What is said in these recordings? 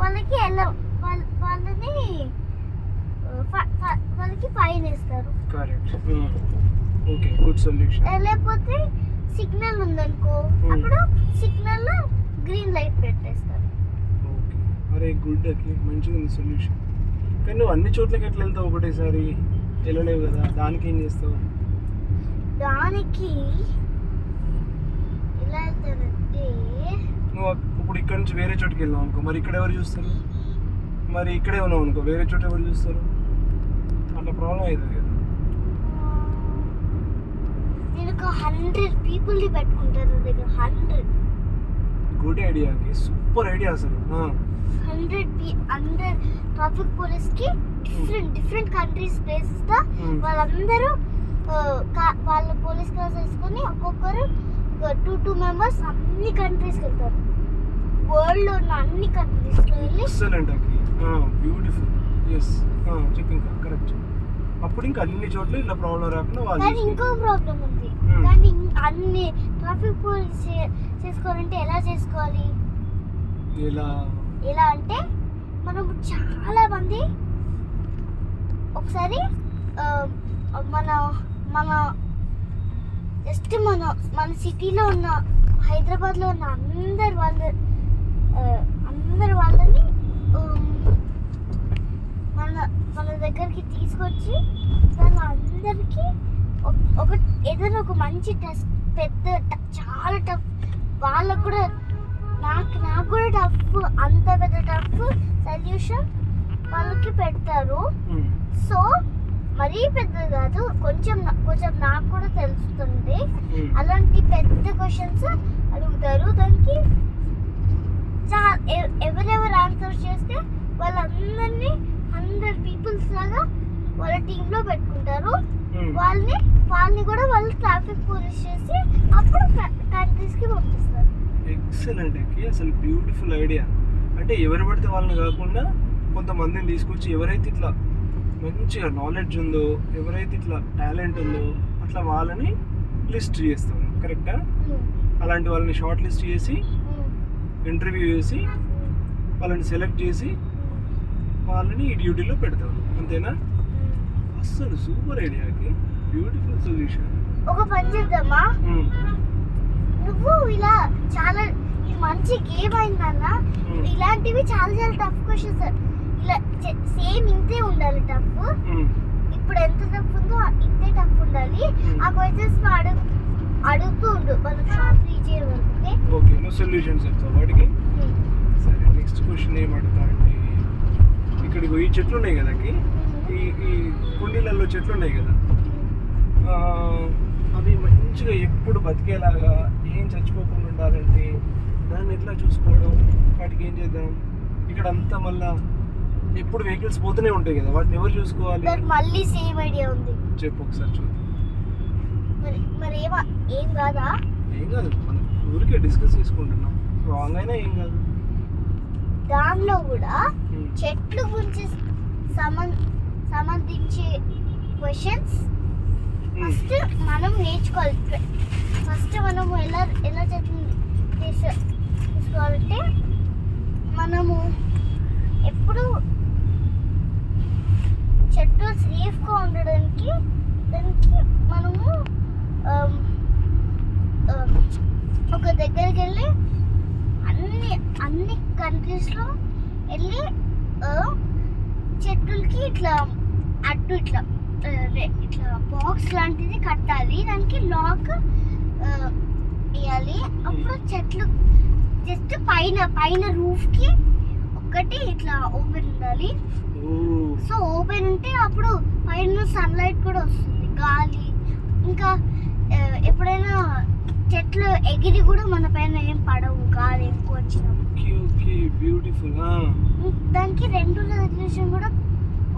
వాళ్ళకి వాళ్ళని వాళ్ళకి ఫైన్ వేస్తారు. కరెక్ట్. Okay, good solution. లేకపోతే సిగ్నల్ ఉందనుకో, అప్పుడు సిగ్నల్ లో గ్రీన్ లైట్ పెట్టేస్తారు. ఓకే, అరే గుడ్, మంచిగా ఉంది సొల్యూషన్. కానీ నువ్వు అన్ని చోట్లకి ఎట్లా వెళ్తావు? ఒకటేసారి వెళ్ళలేవు కదా, దానికి ఏం చేస్తావు? దానికి ఎలా వెళ్తారంటే, నువ్వు ఇప్పుడు ఇక్కడ నుంచి వేరే చోటుకి వెళ్ళావు అనుకో, మరి ఇక్కడ ఎవరు చూస్తారు? మరి ఇక్కడే ఉన్నావు అనుకో, వేరే చోట ఎవరు చూస్తారు? అట్లా ప్రాబ్లం అవుతుంది కదా. నేను ఒక 100 పీపుల్ని పెట్టుకుంటాను దగ్గర. 100. గుడ్ ఐడియా, సూపర్ ఐడియా అసలు. 100 ట్రాఫిక్ పోలీస్ కి డిఫరెంట్ కంట్రీస్ ప్లేసెస్ తో వాళ్ళందరూ వాళ్ళ పోలీస్ కార్స్ వేసుకొని ఒక్కొక్కరు 2 మెంబర్స్ అన్ని కంట్రీస్ కి వెళ్తారు. వరల్డ్ లో ఉన్న అన్ని కంట్రీస్ లో వెళ్ళి. Excellent, beautiful. ఎస్, చెప్పు ఇంకా. కరెక్ట్. అప్పుడు ఇంకా అన్ని చోట్ల ఇలా ప్రాబ్లం రాకుండా వాళ్ళు. కానీ ఇంకో ప్రాబ్లం ఉంది. కానీ అన్ని ట్రాఫిక్ పోలీస్ చేసుకోవాలంటే ఎలా చేసుకోవాలి? ఎలా అంటే మనం చాలా మంది ఒకసారి మన జస్ట్ మన సిటీలో ఉన్న హైదరాబాద్లో ఉన్న అందరు వాళ్ళని మన దగ్గరికి తీసుకొచ్చి వాళ్ళందరికీ ఏదైనా ఒక మంచి టెస్ట్, పెద్ద చాలా టఫ్, వాళ్ళకు కూడా నాకు కూడా టఫ్, అంత పెద్ద టఫ్ సొల్యూషన్ వాళ్ళకి పెడతారు. సో మరీ పెద్ద కాదు, కొంచెం నాకు కూడా తెలుస్తుంది. అలాంటి పెద్ద క్వశ్చన్స్ అడుగుతారు. దానికి ఎవరెవరు ఆన్సర్ చేస్తే వాళ్ళందరినీ 100 పీపుల్స్ లాగా వాళ్ళ టీంలో పెట్టుకుంటారు. వాళ్ళని కూడా వాళ్ళు ట్రాఫిక్ పోలీస్ చేసి అప్పుడు కంట్రీస్కి పంపిస్తారు. ఎక్సలెంట్, అసలు బ్యూటిఫుల్ ఐడియా. అంటే ఎవరు పడితే వాళ్ళని కాకుండా కొంతమందిని తీసుకొచ్చి ఎవరైతే ఇట్లా మంచిగా నాలెడ్జ్ ఉందో, ఎవరైతే ఇట్లా టాలెంట్ ఉందో అట్లా వాళ్ళని లిస్ట్ చేస్తాం. కరెక్టా? అలాంటి వాళ్ళని షార్ట్ లిస్ట్ చేసి ఇంటర్వ్యూ చేసి వాళ్ళని సెలెక్ట్ చేసి వాళ్ళని ఈ డ్యూటీలో పెడతాం. అంతేనా? అస్సలు సూపర్ ఐడియాకి బ్యూటిఫుల్ సొల్యూషన్. ఒక పని చేద్దామా? నువ్వు ఇలా చాలా మంచి గేమ్ అయిందన్న. ఇలాంటివి చాలా టఫ్ క్వశ్చన్స్ ఇలా సేమ్ ఇంతే ఉండాలి టఫ్. ఇప్పుడు ఎంత టఫ్ ఉందో ఇంతే టఫ్ ఉండాలి. ఆ క్వశ్చన్స్ అడుగుతూ ఉండు మనం షార్ట్ రీచ్ అయ్యే వరకు. ఓకే, నువ్వు సొల్యూషన్స్ చెప్తావు వాటికి. సరే, నెక్స్ట్ క్వశ్చన్ ఏమడుగుతా అంటే, ఇక్కడ ఈ చెట్లు ఉన్నాయి కదా, ఈ కుండీలలో చెట్లు ఉన్నాయి కదా, అవి మంచిగా ఎప్పుడు బతికేలాగా ఏం చచ్చిపోకుండా ఉండాలంటే దాన్ని ఎట్లా చూసుకోవడం? వాటికి ఏం చేద్దాం? ఇక్కడ అంతా మళ్ళా ఎప్పుడు వెహికల్స్ పోతూనే ఉంటాయి కదా, వాటిని ఎవరు చూసుకోవాలి? మళ్ళీ సేమ్ ఐడియా ఉంది, చెప్పు ఒకసారి చూద్దాం. మరి ఏం కాదా? ఏం కాదు, మనం ఊరికే డిస్కస్ చేసుకుంటున్నాం. రాంగ్ అయినా ఏం కాదు. దానిలో కూడా చెట్లు గురించి సంబంధించే క్వశ్చన్స్ ఫస్ట్ మనం నేర్చుకోవాలి. ఫస్ట్ మనము ఎలా చెట్లు తీసుకోవాలంటే, మనము ఎప్పుడు చెట్లు సేఫ్గా ఉండడానికి దానికి మనము ఒక దగ్గరికి వెళ్ళి అన్ని కంట్రీస్లో వెళ్ళి చెట్లకి ఇట్లా బాక్స్ లాంటిది కట్టాలి. దానికి లాక్ వేయాలి. అప్పుడు చెట్లు జస్ట్ పైన రూఫ్ కి ఒకటి ఇట్లా ఓపెన్ ఉండాలి. సో ఓపెన్ ఉంటే అప్పుడు పైన సన్లైట్ కూడా వస్తుంది, గాలి. ఇంకా ఎప్పుడైనా చెట్లు ఎగిరి కూడా మన పైన ఏం పడవు, గాలి ఎక్కువ వచ్చినప్పుడు. బ్యూటిఫుల్. దానికి 2 సొల్యూషన్ కూడా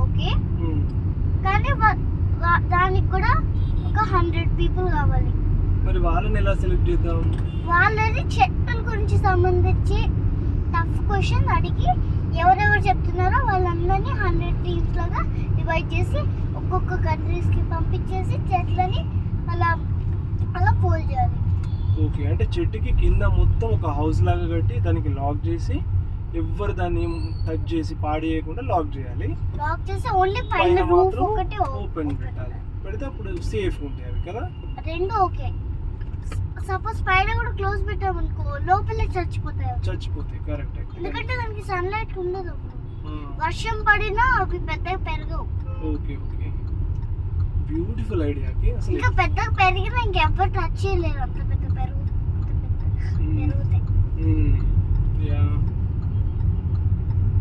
ఓకే. కానీ దానికి కూడా ఒక 100 పీపుల్ కావాలి. మరి వాళ్ళని ఎలా సెలెక్ట్ చేద్దాం? వాళ్ళని చెట్ల గురించి సంబంధించి టఫ్ క్వశ్చన్ అడిగి ఎవరెవరు చెప్తున్నారో వాళ్ళందరినీ 100 టీమ్స్ లాగా డివైడ్ చేసి ఒక్కొక్క కంట్రీస్కి పంపించేసి చెట్లని అలా పోల్ చేయాలి. ఓకే, అంటే చెట్టుకి కింద మొత్తం ఒక హౌస్ లాగా కట్టి దానికి లాక్ చేసి ఎవ్వరు దాన్ని టచ్ చేసి పాడేయకుండా లాక్ చేయాలి. లాక్ చేసి ఓన్లీ పైన పైన రూఫ్ మాత్రం ఒకటి ఓపెన్ పెట్టాలి. పెడితే అప్పుడు సేఫ్ ఉంటాయి అవి కదా. రెండు ఓకే. సపోజ్ పైన కూడా క్లోజ్ పెట్టామనుకో లోపలే చచ్చిపోతాయి. కరెక్ట్. ఎందుకంటే దానికి సన్లైట్ ఉండదు. వర్షం పడినా అవి పెద్దగా పెరగవు. ఓకే బ్యూటిఫుల్ ఐడియాకి అసలు ఇంకా పెద్దగా పెరిగినా ఇంకెవ్వరు టచ్ చేయలేరు. అంత పెద్ద పెరుగుతాయి. Yeah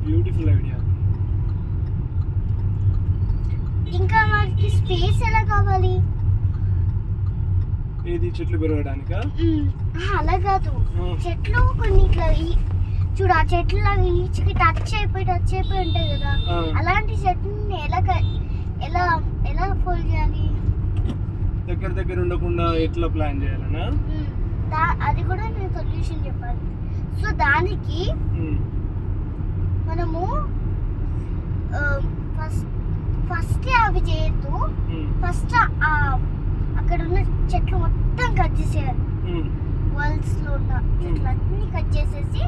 beautiful idea. ఇంకా వాటికి స్పేస్ ఎలా కావాలి? ఏది చెట్లు పెరగడానికా? అలా కాదు, చెట్లు కొన్ని ఇట్లా చూడు ఆ చెట్లు ఈచ్కి టచ్ అయిపోయి ఉంటాయి కదా, అలాంటి చెట్లని ఎలా ఫోల్డ్ చేయాలి? దగ్గర ఉండకుండా ఎట్లా ప్లాన్ చేయాలనా? అది కూడా నేను సొల్యూషన్ చెప్పాలి. సో దానికి మనము ఫస్ట్ అవి చేయొద్దు. ఫస్ట్ అక్కడ ఉన్న చెట్లు మొత్తం కట్ చేసేయాలి. వరల్డ్స్ లో ఉన్న చెట్లు అన్ని కట్ చేసేసి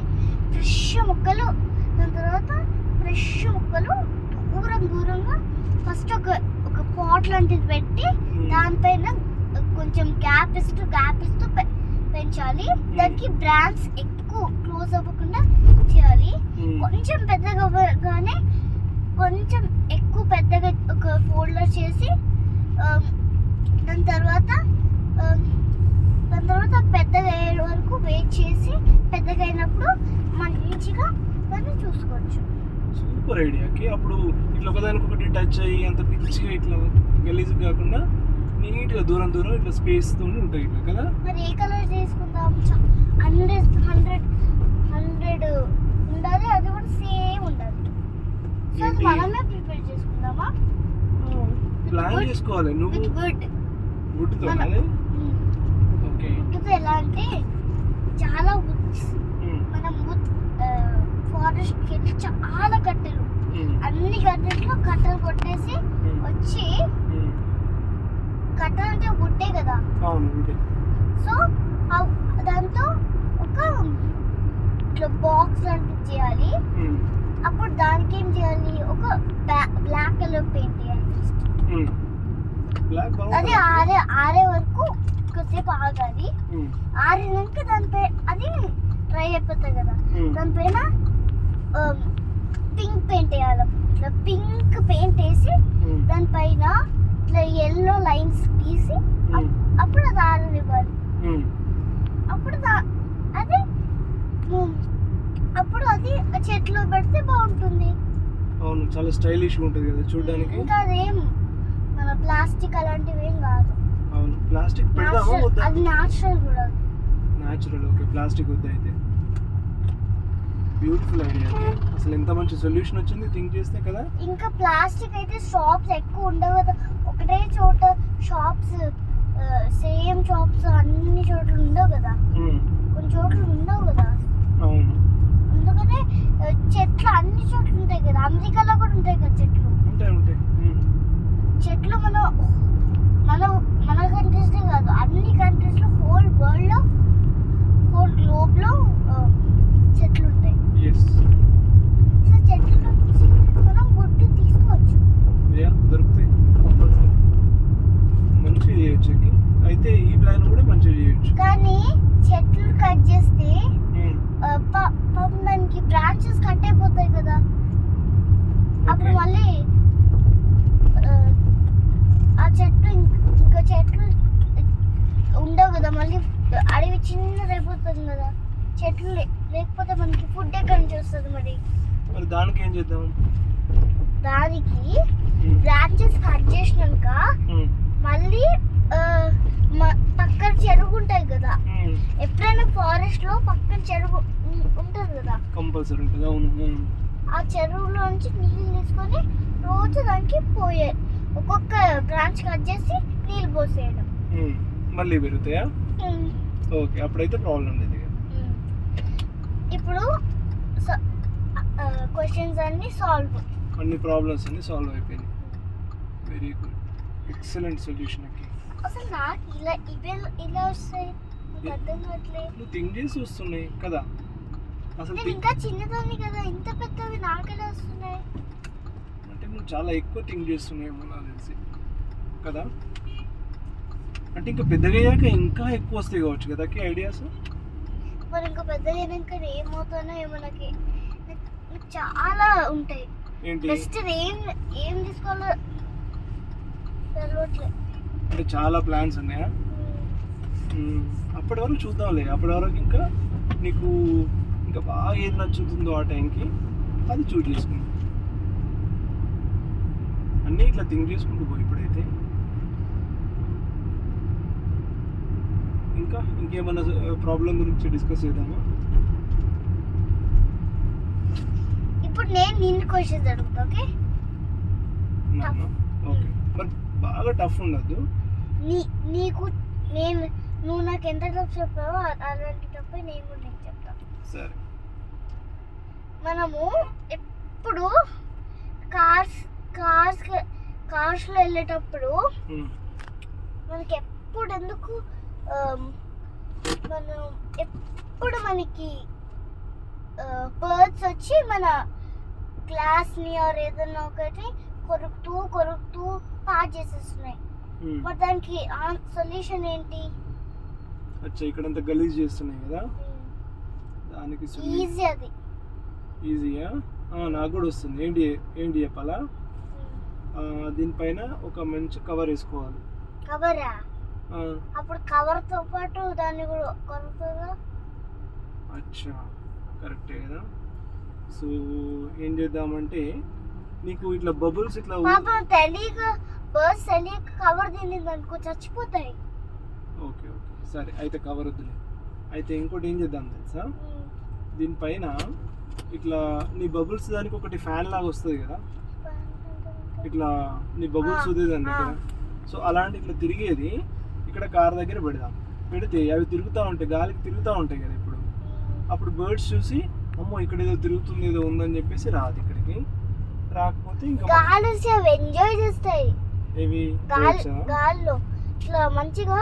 ఫ్రెష్ మొక్కలు, దాని తర్వాత ఫ్రెష్ మొక్కలు దూరంగా ఫస్ట్ ఒక పాట్ లాంటిది పెట్టి దానిపైన కొంచెం గ్యాప్ ఇస్తూ పెంచాలి. దానికి బ్రాంచ్ ఎక్కువ క్లోజ్ అవ్వకుండా చేయాలి. కొంచెం పెద్దగా అవ్వగానే కొంచెం ఎక్కువ పెద్దగా ఒక ఫోల్డర్ చేసి దాని తర్వాత పెద్దగా అయ్యే వరకు వెయిట్ చేసి పెద్దగా అయినప్పుడు మంచిగా దాన్ని చూసుకోవచ్చు. సూపర్ ఐడియాకి. అప్పుడు ఇట్లా ఒకదానికొకటి టచ్ అయ్యి అంత పిచ్చిగా ఇట్లా గలీజ్ కాకుండా నీట్గా దూరం ఇట్లా స్పేస్ తో ఉంటాయి ఇట్లా కదా. మరి ఏ కలర్ తీసుకుందాం? 100 ఉండాలి. అది కూడా సేమ్ ఉండాలి. సో మనమే ప్రిపేర్ చేసుకుందామా? ప్లాన్ చేసుకోవాలి. నువ్వు వుడ్తో ఓకే. వుడ్తో ఎలా అంటే చాలా వుడ్స్, మనం వుడ్ ఫారెస్ట్ కి చాలా కట్టెలు, అన్ని కట్టెలు కొట్టేసి వచ్చి, కట్టెలు అంటే వుడ్డే కదా. సో దాంతో ఒక ఇట్లా బాక్స్ లాంటిది చేయాలి. అప్పుడు దానికి ఏం చేయాలి? ఒక బ్లాక్ కలర్ పెయింట్ చేయాలి ఫస్ట్. అది ఆరే వరకు కొద్దిసేపు ఆగాలి. ఆరినాక దానిపై అది డ్రై అయిపోతుంది కదా, దానిపైన పింక్ పెయింట్ వేయాలి. ఇట్లా పింక్ పెయింట్ వేసి దానిపైన ఇట్లా ఎల్లో లైన్స్ గీసి అప్పుడు అది ఆరనివ్వాలి. అప్పుడు అది చెట్లు పెడితే బాగుంటుంది. అవును, చాలా స్టైలిష్ ఉంటుంది కదా చూడడానికి. ఇంకా అదేం మన ప్లాస్టిక్ అలాంటివి ఏం కాదు. అవును, ప్లాస్టిక్ పెడదామా వద్దా? అది న్యాచురల్ కూడా. Natural, okay. ప్లాస్టిక్ వద్దా అయితే. Beautiful idea. అసలు ఎంత మంచి సొల్యూషన్ వచ్చింది థింక్ చేస్తే కదా. ఇంకా ప్లాస్టిక్ అయితే షాప్స్ ఎక్కువ ఉండవు కదా, ఒకటే చోట షాప్స్, సేమ్ షాప్స్ అన్ని చోట్ల ఉండవు కదా, కొన్ని చోట్ల ఉండవు కదా. అవును, అందుకనే చెట్లు అన్ని చోట్ల ఉంటాయి కదా. అమెరికాలో కూడా ఉంటాయి కదా చెట్లు. ఉంటాయి. చెట్లు మన కంట్రీస్లో కాదు, అన్ని కంట్రీస్లో, హోల్ వరల్డ్ లో, హోల్ గ్లోబ్ లో చెట్లు ఉంటాయి. సో చెట్ల నుంచి మనం గుడ్డు తీసుకోవచ్చు. దొరుకుతాయి, మంచిగా చేయొచ్చు. అయితే ఈ ప్లాన్ కూడా మంచిగా చేయొచ్చు. కానీ చెట్లు కట్ చేస్తే పాపం దానికి బ్రాంచెస్ కట్ అయిపోతాయి కదా. అప్పుడు మళ్ళీ ఆ చెట్లు ఇంకో చెట్లు ఉండవు కదా, మళ్ళీ అడవి చిన్నదైపోతుంది కదా. చెట్లు లేకపోతే మనకి ఫుడ్ ఎక్కడి నుంచి వస్తుంది? మరి దానికి ఏం చేద్దాం? దానికి బ్రాంచెస్ కట్ చేసినాక మళ్ళీ పక్కన చెరువు ఉంటాయి కదా. ఎప్పుడైనా ఫారెస్ట్ లో పక్కన చెరువు ఉంటుంది కదా, కంపల్సరీ ఉంటుంది. అవును, ఆ చెరువులో నుంచి నీళ్ళు తీసుకొని రోజు దానికి పోయాలి. ఒక్కొక్క బ్రాంచ్ కట్ చేసి నీళ్ళు పోసేయడం. మళ్ళీ పెరుగుతాయా? ఓకే, అప్పుడైతే ప్రాబ్లం లేదు. ఇప్పుడు క్వశ్చన్స్ అన్ని సాల్వ్, అన్ని ప్రాబ్లమ్స్ అన్ని సాల్వ్ అయిపోయినాయి. Very good, excellent solution. అసలు నాకు ఇలా వస్తాయి, అర్థం కావట్లేదు. నువ్వు థింక్ చేసి వస్తున్నాయి కదా. అసలు నేను ఇంకా చిన్నదాన్ని కదా, ఇంత పెద్దవి నాకెలా వస్తున్నాయి? అంటే నువ్వు చాలా ఎక్కువ థింక్ చేస్తున్నాయేమో నాకు తెలిసి కదా. అంటే ఇంకా పెద్దగా అయ్యాక ఇంకా ఎక్కువ వస్తాయి కావచ్చు కదా ఐడియాస్. మరి ఇంకా పెద్దగా అయినాక ఏమవుతానో ఏమో, నాకు చాలా ఉంటాయి. ఏంటి నెక్స్ట్ ఏం తీసుకోవాలో తెలియట్లేదు. అంటే చాలా ప్లాన్స్ ఉన్నాయా? అప్పటి వరకు చూద్దాంలే. అప్పటి వరకు ఇంకా నీకు ఇంకా బాగా ఏది నచ్చుతుందో ఆ టైంకి అది చూజ్ చేసుకుంటాం. అన్నీ ఇట్లా థింక్ చేసుకుంటూ పో ఇప్పుడైతే. ఇంకా ఇంకేమన్నా ప్రాబ్లం గురించి డిస్కస్ చేద్దామా? ఇప్పుడు నేను నిన్ను క్వశ్చన్స్ అడుగుతా, ఓకే? ఓకే, మరి బాగా టఫ్ ఉండద్దు. నీకు నువ్వు నాకు ఎంత టఫ్ చెప్పావో అలాంటి టఫ్ నేను కూడా నీకు చెప్తాను. సరే. మనము ఎప్పుడు కార్స్లో వెళ్ళేటప్పుడు మనకి ఎప్పుడు ఎందుకు మనం ఎప్పుడు మనకి బర్డ్స్ వచ్చి మన గ్లాస్ని ఆర్ ఏదన్నా ఒకటి కొరుకుతూ పాడు చేసేస్తున్నాయి. మరి దానికి సొల్యూషన్ ఏంటి? అచ్చా, ఇక్కడంతా గలీజ్ చేస్తున్నాయి కదా, దానికి ఈజీ. అది ఈజీయా? నాకు కూడా వస్తుంది. ఏంటి చెప్పాలా? దీనిపైన ఒక మంచి కవర్ వేసుకోవాలి. కవరా? అప్పుడు కవర్తో పాటు దాన్ని కూడా కొరుకుతుందా? అచ్చా, కరెక్టే కదా. సో ఏం చేద్దామంటే నీకు ఇట్లా బబుల్స్ ఇట్లా తెలియక బర్డ్స్ తెలియక కవర్ తినేది అనుకో, చచ్చిపోతాయి. ఓకే ఓకే, సరే అయితే కవర్ వద్దులే. అయితే ఇంకోటి ఏం చేద్దాం తెలుసా, దీనిపైన ఇట్లా నీ బబుల్స్ దానికి ఒకటి ఫ్యాన్ లాగా వస్తుంది కదా, ఇట్లా నీ బబుల్స్ వద్దే దాని దగ్గర. సో అలాంటి ఇట్లా తిరిగేది ఇక్కడ కార్ దగ్గర పెడదాం. పెడితే అవి తిరుగుతూ ఉంటాయి, గాలికి తిరుగుతూ ఉంటాయి కదా. అప్పుడు బర్డ్స్ చూసి అమ్మో ఇక్కడ ఏదో తిరుగుతుంది, ఏదో ఉందని చెప్పేసి రాదు ఇక్కడికి. రాకపోతే ఇంకా ఎంజాయ్ చేస్తాయి. ఏవి గాల్లో ఇట్లా మంచిగా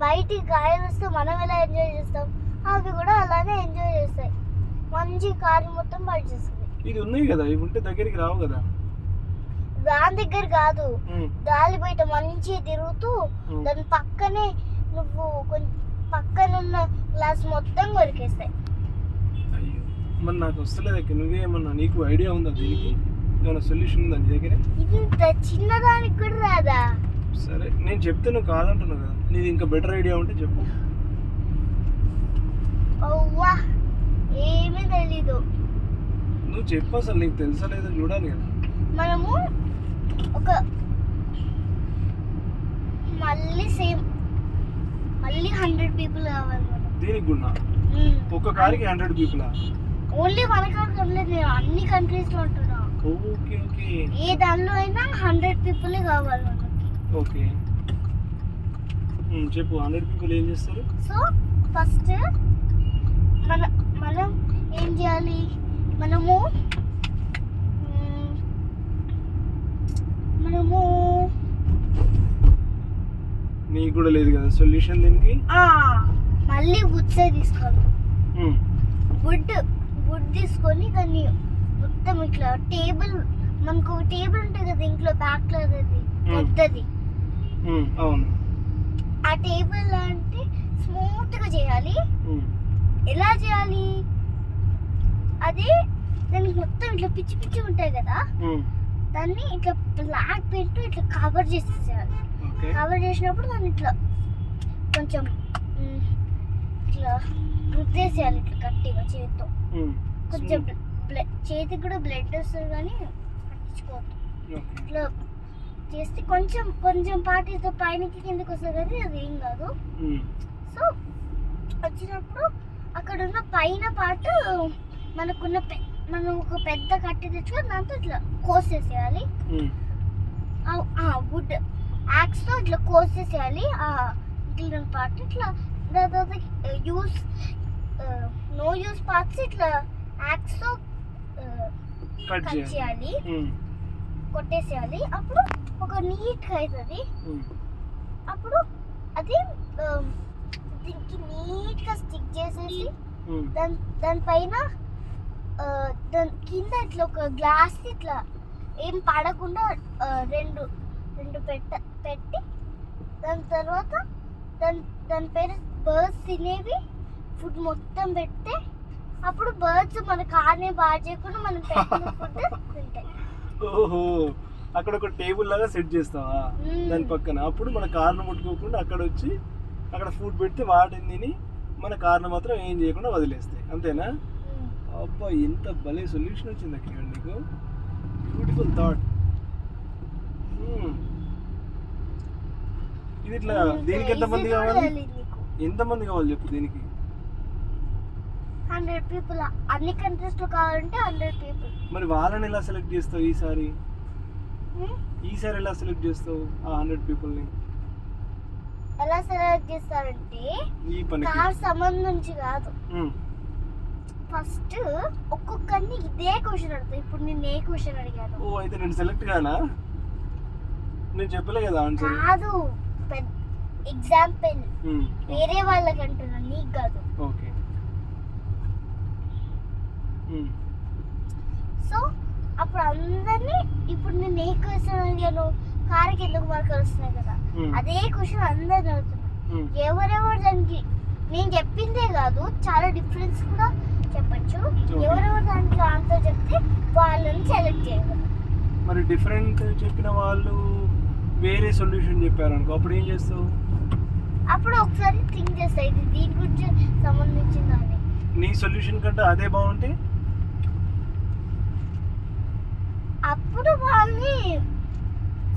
బయటికి గాలి వస్తే మనం ఎలా ఎంజాయ్ చేస్తాం, అవి కూడా అలానే ఎంజాయ్ చేస్తాయి. మంచి కారు మొత్తం బయట చేస్తుంది. ఇది ఉన్నాయి కదా, ఇవి ఉంటే దగ్గరికి రావు కదా. దాని దగ్గర కాదు, గాలి బయట మంచి తిరుగుతూ దాని పక్కనే నువ్వు పక్కన ఉన్న గ్లాస్ మొత్తం కొరికేస్తాయి. అయ్యో, మరి నాకు వస్తలేదు. నువ్వేమన్నా, నీకు ఐడియా ఉందా దీనికి? ఏమైనా సొల్యూషన్ ఉందా నీ దగ్గర? ఇంత చిన్నదానికి కూడా రాదా? సరే నేను చెప్తే నువ్వు కాదంటున్నావు కదా, నీది ఇంకా బెటర్ ఐడియా ఉంటే చెప్పు. ఓవా, ఏమీ తెలీదు. నువ్వు చెప్పు, అసలు నీకు తెలుసా లేదో చూడాలి కదా. మనము ఒక మళ్ళీ 100 పీపుల్ కావాలి దీనికి కూడా. ఒక కార్కి 100 పీపుల్? ఓన్లీ మన కార్ కనలేదు, నేను అన్ని కంట్రీస్ లో ఉంటున్నా. ఓకే ఓకే, ఏ దానిలో అయినా 100 పీపుల్ కావాలి మనకి. ఓకే చెప్పు, 100 పీపుల్ ఏం చేస్తారు? సో ఫస్ట్ మనం ఏం చేయాలి, మనము నీకు కూడా లేదు కదా సొల్యూషన్ దీనికి? మళ్ళీ వుడ్స్ తీసుకోవాలి. వుడ్ తీసుకొని దాన్ని మొత్తం ఇట్లా టేబుల్, మనకు టేబుల్ ఉంటుంది కదా ఇంట్లో, బ్యాక్ లో పెద్దది. అవును, ఆ టేబుల్ లాంటి స్మూత్ గా చేయాలి. ఎలా చేయాలి? అదే దానికి మొత్తం ఇట్లా పిచ్చి పిచ్చి ఉంటాయి కదా, దాన్ని ఇట్లా బ్లాక్ పెయింట్ ఇట్లా కవర్ చేసేసేయాలి. కవర్ చేసినప్పుడు దాన్ని ఇట్లా కొంచెం ఇట్లా రుద్దేసేయాలి, ఇట్లా గట్టిగా చేతితో. కొంచెం చేతికి కూడా బ్లడ్ వస్తుంది కానీ పట్టించుకోవద్దు. ఇట్లా చేస్తే కొంచెం పార్టీతో పైనకి కిందకి వస్తుంది కదా, అది ఏం కాదు. సో వచ్చినప్పుడు అక్కడ ఉన్న పైన పార్ట్ మనం ఒక పెద్ద కట్టి తెచ్చుకొని దాంతో ఇట్లా కోసేసేయాలి. వుడ్ యాక్స్ తో ఇట్లా కోసేసేయాలి ఆ మిగిలిన పార్ట్. ఇట్లా దాని తర్వాత నో యూస్ పార్ట్స్ ఇట్లా యాక్స్ తో కట్ చేయాలి, కొట్టేసేయాలి. అప్పుడు ఒక నీట్ గా అవుతుంది. అప్పుడు అది దీనికి నీట్ గా స్టిక్ చేసేసి దానిపైన దాని కింద ఇట్లా ఒక గ్లాస్ ఇట్లా ఏం పడకుండా రెండు పెట్టి దాని తర్వాత దాని పేరు బర్డ్స్ తినేవి ఫుడ్ మొత్తం పెడితే అప్పుడు బర్డ్స్ మన కార్ని బాగా చేయకుండా మనం పెట్టిన ఫుడ్ తింటాయి. ఓహో, అక్కడ ఒక టేబుల్ లాగా సెట్ చేస్తావా దాని పక్కన, అప్పుడు మన కార్ను ముట్టుకోకుండా అక్కడ వచ్చి అక్కడ ఫుడ్ పెడితే వాటిని తిని మన కార్ను మాత్రం ఏం చేయకుండా వదిలేస్తాయి, అంతేనా? అబ్బా, ఎంత భలే సొల్యూషన్ వచ్చింది అక్కడ నీకు. Beautiful thought. ఇది ఇట్లా దీనికి ఎంతమంది కావాలి చెప్పు దీనికి? 100 people. అన్ని కంట్రీస్ లో కావాలంటే 100 people. మరి వాళ్ళని ఎలా సెలెక్ట్ చేస్తావు ఈసారి ఎలా సెలెక్ట్ చేస్తావు ఆ 100 people ని? ఎలా సెలెక్ట్ చేస్తారంటే ఈ పని కార్ సంబంధం నుంచి కాదు, ఫస్ట్ ఒక్కొక్కరిని ఇదే క్వశ్చన్ అడుగుతా. ఇప్పుడు నేను ఏ క్వశ్చన్ అడిగాను? ఓ, అయితే నేను సెలెక్ట్ కానా? నేను చెప్పలే కదా ఆన్సర్. కాదు, ఎగ్జాంపుల్ వేరే వాళ్ళకి అంటున్నా, నీకు కాదు. ఓకే. సో అప్పుడు అందరినీ ఇప్పుడు నేను ఏ క్వశ్చన్ అడిగాను, కార్కి ఎందుకు మార్కులు వస్తున్నాయి కదా, అదే క్వశ్చన్ అందరిని అడుగుతున్నా. ఎవరెవరు దానికి నేను చెప్పిందే కాదు, చాలా డిఫరెన్స్ కూడా చెప్పచ్చు. ఎవరెవరు దానికి ఆన్సర్ చెప్తే వాళ్ళని సెలెక్ట్ చేయగలరు. మరి డిఫరెంట్ చెప్పిన వాళ్ళు వేరే సొల్యూషన్ చెప్పారు అనుకో, అప్పుడు ఏం చేస్తావు? అప్పుడు ఒకసారి థింక్ చేస్తా, ఇది దీని గురించి సంబంధించిందని. నీ సొల్యూషన్ కంటే అదే బాగుంటే అప్పుడు వాళ్ళని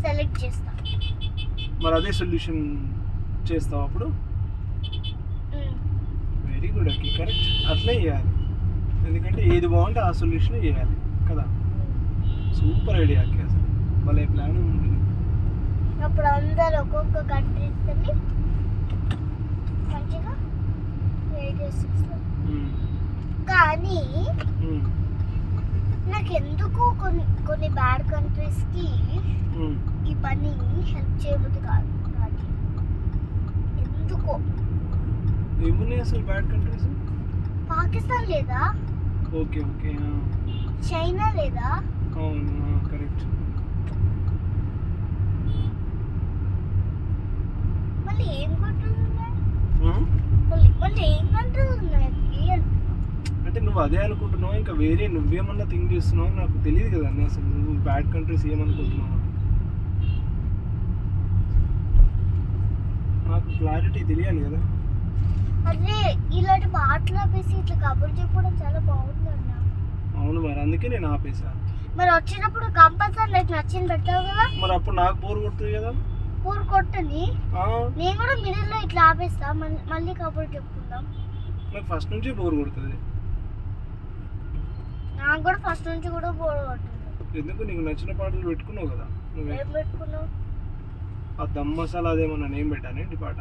సెలెక్ట్ చేస్తా. మరి అదే సొల్యూషన్ చేస్తావు అప్పుడు? వెరీ గుడ్ అక్కి, కరెక్ట్. అట్లే చేయాలి, ఎందుకంటే ఏది బాగుంటే ఆ సొల్యూషన్ చేయాలి కదా. సూపర్ ఐడియా అక్కి, అసలు భలే ప్లాన్ ఉంది. అప్పుడు అందరు ఒక్కొక్క కంట్రీస్ వెళ్ళి మంచిగా రేడియోస్ ఇస్తారు. కానీ నాకు ఎందుకు కొన్ని బ్యాడ్ కంట్రీస్కి ఈ పని హెల్ప్ చేయబోదు కాదు. ఎందుకో ఏమున్నాయి అసలు బ్యాడ్ కంట్రీస్? పాకిస్తాన్ లేదా? Okay okay. చైనా లేదా? అవును, కరెక్ట్. మళ్ళీ ఏం కంట్రీస్ ఉన్నాయి? మళ్ళీ ఏం కంట్రీస్ ఉన్నాయి? అంటే నువ్వు అదే అనుకుంటున్నావు, ఇంకా వేరే నువ్వేమన్నా థింక్ చేస్తున్నావు నాకు తెలియదు కదా అన్న. అసలు నువ్వు బ్యాడ్ కంట్రీస్ ఏమనుకుంటున్నావు నాకు క్లారిటీ తెలియాలి కదా. అదే ఇలాంటి పాటలు ఆపేసి ఇట్లా కబుర్లు చెప్పడం చాలా బాగుంది అన్న. అవును, మరి అందుకే నేను ఆపేసా. మరి వచ్చినప్పుడు కంపల్సరీ నాకు నచ్చింది పెడతావు కదా. మరి అప్పుడు నాకు బోర్ కొడుతుంది కదా. బోర్ కొట్టని నేను కూడా మిడిల్లో ఇట్లా ఆపేస్తా, మళ్ళీ కబుర్లు చెప్పుకుందాం. నాకు ఫస్ట్ నుంచి బోర్ కొడుతుంది. నాకు కూడా ఫస్ట్ నుంచి కూడా బోర్ కొడుతుంది. ఎందుకు? నీకు నచ్చిన పాటలు పెట్టుకున్నావు కదా. నువ్వేం పెట్టుకున్నావు? ఆ దమ్ మసాలా అదేమన్నా నేను పెట్టానేంటి పాట?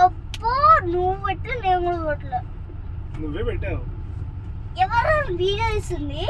అప్పో, నువ్వు పెట్టి నేను కూడా పెట్టలే. నువ్వే పెట్టావు. ఎవరు వీడియో ఇస్తుంది?